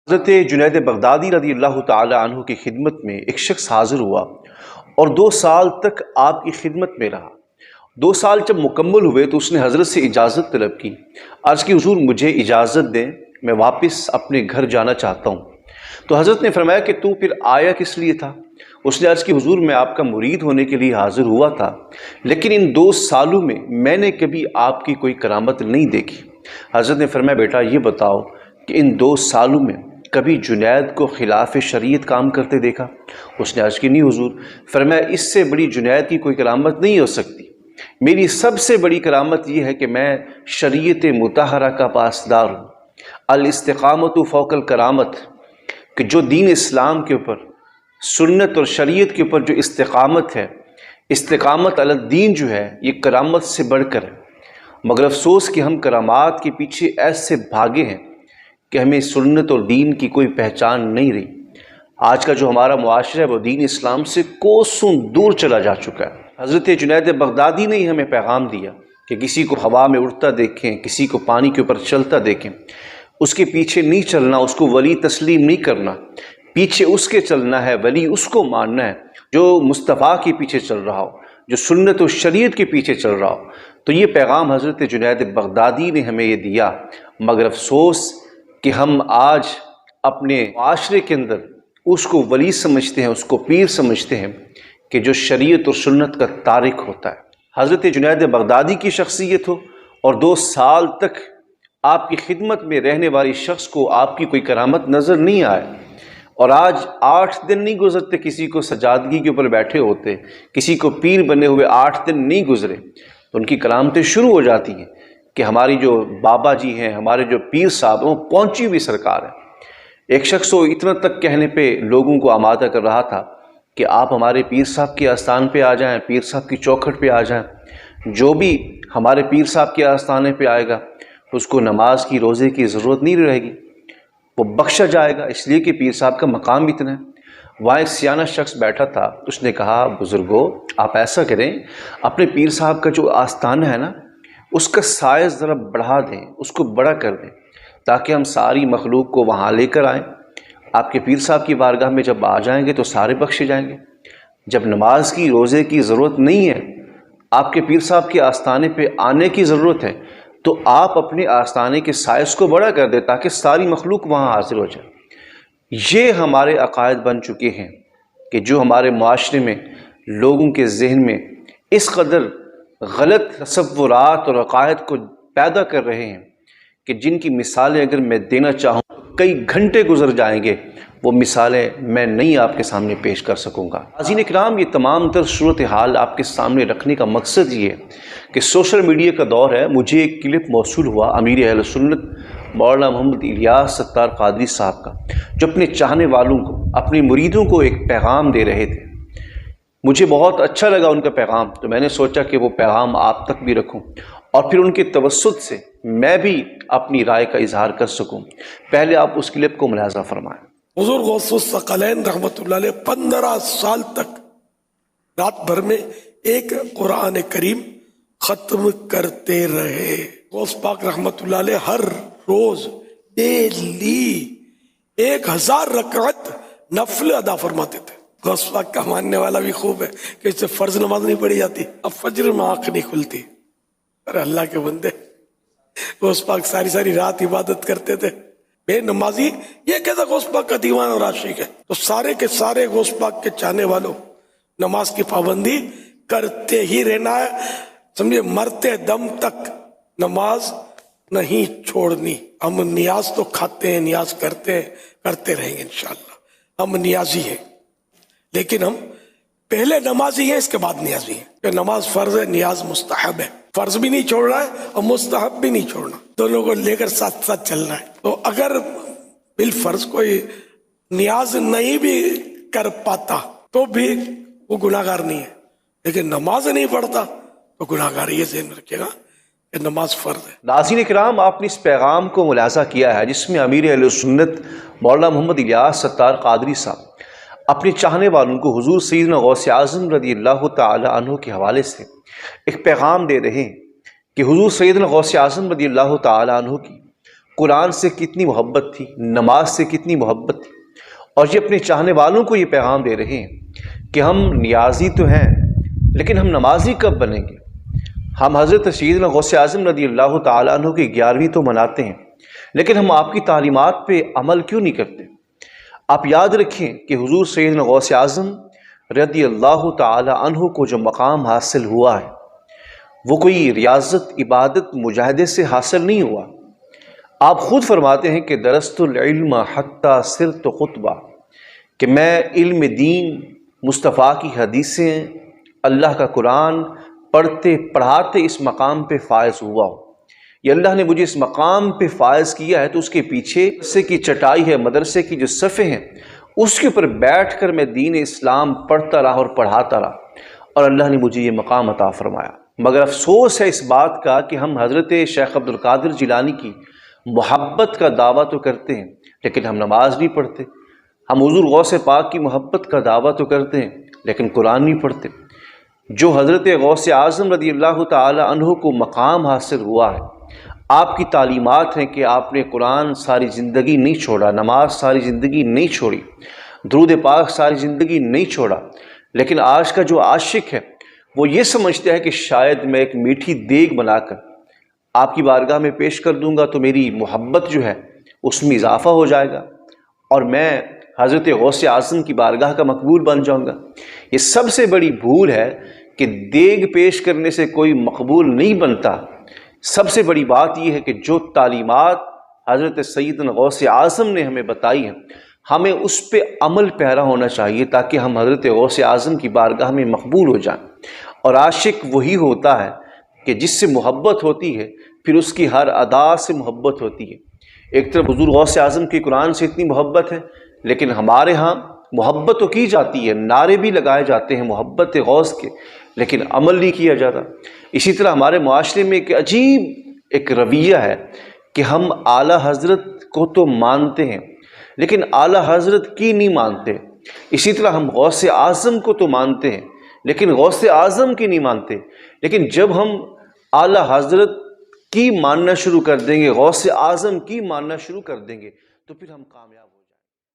حضرت جنید بغدادی رضی اللہ تعالی عنہ کی خدمت میں ایک شخص حاضر ہوا اور 2 سال تک آپ کی خدمت میں رہا۔ 2 سال جب مکمل ہوئے تو اس نے حضرت سے اجازت طلب کی، عرض کی حضور مجھے اجازت دیں، میں واپس اپنے گھر جانا چاہتا ہوں۔ تو حضرت نے فرمایا کہ تو پھر آیا کس لیے تھا؟ اس نے عرض کی حضور میں آپ کا مرید ہونے کے لیے حاضر ہوا تھا، لیکن ان 2 سالوں میں نے کبھی آپ کی کوئی کرامت نہیں دیکھی۔ حضرت نے فرمایا بیٹا یہ بتاؤ کہ ان 2 سالوں میں کبھی جنید کو خلاف شریعت کام کرتے دیکھا؟ اس نے عرض کی نہیں حضور۔ فرمایا اس سے بڑی جنید کی کوئی کرامت نہیں ہو سکتی، میری سب سے بڑی کرامت یہ ہے کہ میں شریعت مطہرہ کا پاسدار ہوں۔ الاستقامت فوق الکرامت، کہ جو دین اسلام کے اوپر، سنت اور شریعت کے اوپر جو استقامت ہے، استقامت علی الدین جو ہے، یہ کرامت سے بڑھ کر ہے۔ مگر افسوس کہ ہم کرامات کے پیچھے ایسے بھاگے ہیں کہ ہمیں سنت اور دین کی کوئی پہچان نہیں رہی۔ آج کا جو ہمارا معاشرہ ہے وہ دین اسلام سے کوسوں دور چلا جا چکا ہے۔ حضرت جنید بغدادی نے ہی ہمیں پیغام دیا کہ کسی کو ہوا میں اڑتا دیکھیں، کسی کو پانی کے اوپر چلتا دیکھیں، اس کے پیچھے نہیں چلنا، اس کو ولی تسلیم نہیں کرنا، پیچھے اس کے چلنا ہے، ولی اس کو ماننا ہے جو مصطفیٰ کے پیچھے چل رہا ہو، جو سنت و شریعت کے پیچھے چل رہا ہو۔ تو یہ پیغام حضرت جنید بغدادی نے ہمیں یہ دیا، مگر افسوس کہ ہم آج اپنے معاشرے کے اندر اس کو ولی سمجھتے ہیں، اس کو پیر سمجھتے ہیں کہ جو شریعت اور سنت کا تارک ہوتا ہے۔ حضرت جنید بغدادی کی شخصیت ہو اور 2 سال تک آپ کی خدمت میں رہنے والی شخص کو آپ کی کوئی کرامت نظر نہیں آئے، اور آج 8 دن نہیں گزرتے کسی کو سجادگی کے اوپر بیٹھے ہوتے، کسی کو پیر بنے ہوئے 8 دن نہیں گزرے تو ان کی کرامتیں شروع ہو جاتی ہیں کہ ہماری جو بابا جی ہیں، ہمارے جو پیر صاحب ہیں، وہ پہنچی ہوئی سرکار ہے۔ ایک شخص وہ اتنا تک کہنے پہ لوگوں کو آمادہ کر رہا تھا کہ آپ ہمارے پیر صاحب کے آستان پہ آ جائیں، پیر صاحب کی چوکھٹ پہ آ جائیں، جو بھی ہمارے پیر صاحب کے آستانے پہ آئے گا اس کو نماز کی، روزے کی ضرورت نہیں رہے گی، وہ بخشا جائے گا، اس لیے کہ پیر صاحب کا مقام اتنا ہے۔ وہاں ایک سیانہ شخص بیٹھا تھا، اس نے کہا بزرگو آپ ایسا کریں، اپنے پیر صاحب کا جو آستانہ ہے نا اس کا سائز ذرا بڑھا دیں، اس کو بڑا کر دیں تاکہ ہم ساری مخلوق کو وہاں لے کر آئیں۔ آپ کے پیر صاحب کی بارگاہ میں جب آ جائیں گے تو سارے بخشے جائیں گے۔ جب نماز کی، روزے کی ضرورت نہیں ہے، آپ کے پیر صاحب کے آستانے پہ آنے کی ضرورت ہے، تو آپ اپنے آستانے کے سائز کو بڑا کر دیں تاکہ ساری مخلوق وہاں حاضر ہو جائے۔ یہ ہمارے عقائد بن چکے ہیں کہ جو ہمارے معاشرے میں لوگوں کے ذہن میں اس قدر غلط تصورات اور عقائد کو پیدا کر رہے ہیں کہ جن کی مثالیں اگر میں دینا چاہوں کئی گھنٹے گزر جائیں گے، وہ مثالیں میں نہیں آپ کے سامنے پیش کر سکوں گا۔ ناظرین کرام، یہ تمام تر صورتحال آپ کے سامنے رکھنے کا مقصد یہ ہے کہ سوشل میڈیا کا دور ہے۔ مجھے ایک کلپ موصول ہوا امیر اہل سنت مولانا محمد الیاس ستار قادری صاحب کا، جو اپنے چاہنے والوں کو، اپنے مریدوں کو ایک پیغام دے رہے تھے۔ مجھے بہت اچھا لگا ان کا پیغام، تو میں نے سوچا کہ وہ پیغام آپ تک بھی رکھوں اور پھر ان کے توسط سے میں بھی اپنی رائے کا اظہار کر سکوں۔ پہلے آپ اس کلپ کو ملاحظہ فرمائیں۔ حضور غوث الثقلین رحمۃ اللہ علیہ 15 سال تک رات بھر میں ایک قرآن کریم ختم کرتے رہے۔ غوث پاک رحمۃ اللہ علیہ ہر روز ڈیلی 1000 رکعت نفل ادا فرماتے تھے۔ غوث پاک کا ماننے والا بھی خوب ہے کہ اس سے فرض نماز نہیں پڑھی جاتی، اب فجر میں آنکھ نہیں کھلتی۔ ارے اللہ کے بندے، غوث پاک ساری رات عبادت کرتے تھے۔ بے نمازی یہ کہتا غوث پاک کا دیوان اور عاشق ہے، تو سارے کے سارے غوث پاک کے چاہنے والوں نماز کی پابندی کرتے ہی رہنا ہے، سمجھے، مرتے دم تک نماز نہیں چھوڑنی۔ ہم نیاز تو کھاتے ہیں، نیاز کرتے رہیں گے انشاءاللہ، ہم نیازی ہیں، لیکن ہم پہلے نمازی ہیں، اس کے بعد نیازی ہیں۔ کہ نماز فرض ہے، نیاز مستحب ہے، فرض بھی نہیں چھوڑنا ہے اور مستحب بھی نہیں چھوڑنا، دونوں کو لے کر ساتھ ساتھ چلنا ہے۔ تو اگر بالفرض کوئی نیاز نہیں بھی کر پاتا تو بھی وہ گناہگار نہیں ہے، لیکن نماز نہیں پڑھتا تو گناہگار۔ یہ ذہن میں رکھیے گا کہ نماز فرض ہے۔ ناظرین کرام، آپ نے اس پیغام کو ملاحظہ کیا ہے جس میں امیر اہل سنت مولانا محمد الیاس ستار قادری صاحب اپنے چاہنے والوں کو حضور سیدنا غوث اعظم رضی اللہ تعالی عنہ کے حوالے سے ایک پیغام دے رہے ہیں کہ حضور سیدنا غوث اعظم رضی اللہ تعالی عنہ کی قرآن سے کتنی محبت تھی، نماز سے کتنی محبت تھی، اور یہ اپنے چاہنے والوں کو یہ پیغام دے رہے ہیں کہ ہم نیازی تو ہیں لیکن ہم نمازی کب بنیں گے؟ ہم حضرت سیدنا غوث اعظم رضی اللہ تعالیٰ عنہ کی 11ویں تو مناتے ہیں، لیکن ہم آپ کی تعلیمات پہ عمل کیوں نہیں کرتے؟ آپ یاد رکھیں کہ حضور سیدنا غوث اعظم رضی اللہ تعالیٰ عنہ کو جو مقام حاصل ہوا ہے وہ کوئی ریاضت، عبادت، مجاہدے سے حاصل نہیں ہوا۔ آپ خود فرماتے ہیں کہ درست العلم حتی صرت خطبہ، کہ میں علم دین، مصطفیٰ کی حدیثیں، اللہ کا قرآن پڑھتے پڑھاتے اس مقام پہ فائز ہوا ہوں۔ یہ اللہ نے مجھے اس مقام پہ فائز کیا ہے تو اس کے پیچھے مدرسے کی چٹائی ہے، مدرسے کی جو صفحے ہیں اس کے اوپر بیٹھ کر میں دین اسلام پڑھتا رہا اور پڑھاتا رہا، اور اللہ نے مجھے یہ مقام عطا فرمایا۔ مگر افسوس ہے اس بات کا کہ ہم حضرت شیخ عبد القادر جیلانی کی محبت کا دعویٰ تو کرتے ہیں لیکن ہم نماز نہیں پڑھتے، ہم حضور غوث پاک کی محبت کا دعویٰ تو کرتے ہیں لیکن قرآن نہیں پڑھتے۔ جو حضرت غوث اعظم رضی اللہ تعالی عنہ کو مقام حاصل ہوا ہے، آپ کی تعلیمات ہیں کہ آپ نے قرآن ساری زندگی نہیں چھوڑا، نماز ساری زندگی نہیں چھوڑی، درود پاک ساری زندگی نہیں چھوڑا، لیکن آج کا جو عاشق ہے وہ یہ سمجھتا ہے کہ شاید میں ایک میٹھی دیگ بنا کر آپ کی بارگاہ میں پیش کر دوں گا تو میری محبت جو ہے اس میں اضافہ ہو جائے گا اور میں حضرت غوث اعظم کی بارگاہ کا مقبول بن جاؤں گا۔ یہ سب سے بڑی بھول ہے کہ دیگ پیش کرنے سے کوئی مقبول نہیں بنتا۔ سب سے بڑی بات یہ ہے کہ جو تعلیمات حضرت سیدنا غوث اعظم نے ہمیں بتائی ہیں ہمیں اس پہ عمل پیرا ہونا چاہیے تاکہ ہم حضرت غوث اعظم کی بارگاہ میں مقبول ہو جائیں۔ اور عاشق وہی ہوتا ہے کہ جس سے محبت ہوتی ہے پھر اس کی ہر ادا سے محبت ہوتی ہے۔ ایک طرف حضور غوث اعظم کی قرآن سے اتنی محبت ہے لیکن ہمارے ہاں محبت تو کی جاتی ہے، نعرے بھی لگائے جاتے ہیں محبت غوث کے، لیکن عمل نہیں کیا جاتا۔ اسی طرح ہمارے معاشرے میں ایک عجیب ایک رویہ ہے کہ ہم اعلیٰ حضرت کو تو مانتے ہیں لیکن اعلیٰ حضرت کی نہیں مانتے۔ اسی طرح ہم غوث اعظم کو تو مانتے ہیں لیکن غوث اعظم کی نہیں مانتے، لیکن جب ہم اعلیٰ حضرت کی ماننا شروع کر دیں گے، غوث اعظم کی ماننا شروع کر دیں گے تو پھر ہم کامیاب